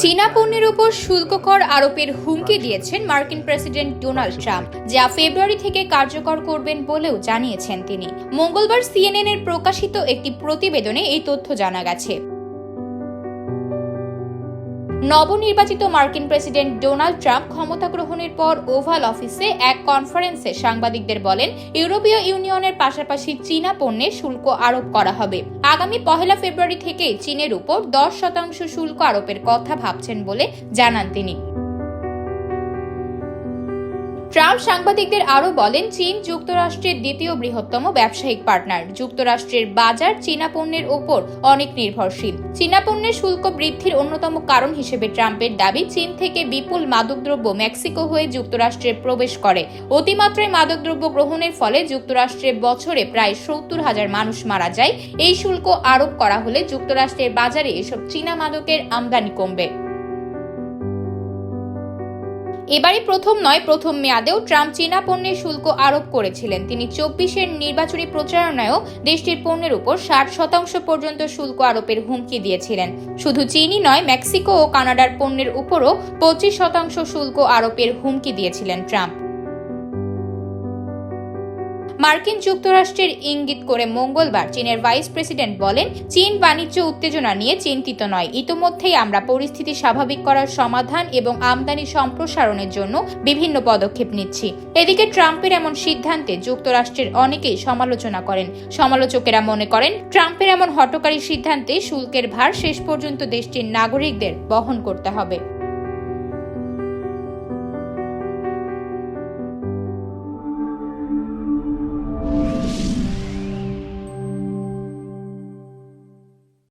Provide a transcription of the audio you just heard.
চীনা পণ্যের উপর শুল্ক কর আরোপের হুমকি দিয়েছেন মার্কিন প্রেসিডেন্ট ডোনাল্ড ট্রাম্প, যা ফেব্রুয়ারি থেকে কার্যকর করবেন বলেও জানিয়েছেন তিনি। মঙ্গলবার CNN এর প্রকাশিত একটি প্রতিবেদনে এই তথ্য জানা গেছে। নবনির্বাচিত মার্কিন প্রেসিডেন্ট ডোনাল্ড ট্রাম্প ক্ষমতা গ্রহণের পর ওভাল অফিসে এক কনফারেন্সে সাংবাদিকদের বলেন, ইউরোপীয় ইউনিয়নের পাশাপাশি চীনা পণ্যে শুল্ক আরোপ করা হবে। আগামী 1 ফেব্রুয়ারি থেকে চীনের উপর 10% শুল্ক আরোপের কথা ভাবছেন বলে জানান তিনি। ট্রাম্প সাংবাদিকদের আরও বলেন, চীন যুক্তরাষ্ট্রের দ্বিতীয় বৃহত্তম ব্যবসায়িক পার্টনার। যুক্তরাষ্ট্রের বাজার চীনা পণ্যের ওপর অনেক নির্ভরশীল। চীনা পণ্যের শুল্ক বৃদ্ধির অন্যতম কারণ হিসেবে ট্রাম্পের দাবি, চীন থেকে বিপুল মাদকদ্রব্য মেক্সিকো হয়ে যুক্তরাষ্ট্রে প্রবেশ করে। অতিমাত্রায় মাদকদ্রব্য গ্রহণের ফলে যুক্তরাষ্ট্রে বছরে প্রায় 70,000 মানুষ মারা যায়। এই শুল্ক আরোপ করা হলে যুক্তরাষ্ট্রের বাজারে এসব চীনা মাদকের আমদানি কমবে। এবারই প্রথম নয়, প্রথম মেয়াদেও ট্রাম্প চীনা পণ্যের শুল্ক আরোপ করেছিলেন। তিনি 24-এর নির্বাচনী প্রচারণায়ও দেশটির পণ্যের উপর 60% পর্যন্ত শুল্ক আরোপের হুমকি দিয়েছিলেন। শুধু চীনই নয়, মেক্সিকো ও কানাডার পণ্যের উপরও 25% শুল্ক আরোপের হুমকি দিয়েছিলেন ট্রাম্প। মার্কিন যুক্তরাষ্ট্রের ইঙ্গিত করে মঙ্গলবার চীনের ভাইস প্রেসিডেন্ট বলেন, চীন বাণিজ্য উত্তেজনা নিয়ে চিন্তিত নয়। ইতোমধ্যেই আমরা পরিস্থিতি স্বাভাবিক করার সমাধান এবং আমদানি সম্প্রসারণের জন্য বিভিন্ন পদক্ষেপ নিচ্ছি। এদিকে ট্রাম্পের এমন সিদ্ধান্তে যুক্তরাষ্ট্রের অনেকেই সমালোচনা করেন। সমালোচকেরা মনে করেন, ট্রাম্পের এমন হঠকারী সিদ্ধান্তে শুল্কের ভার শেষ পর্যন্ত দেশটির নাগরিকদের বহন করতে হবে।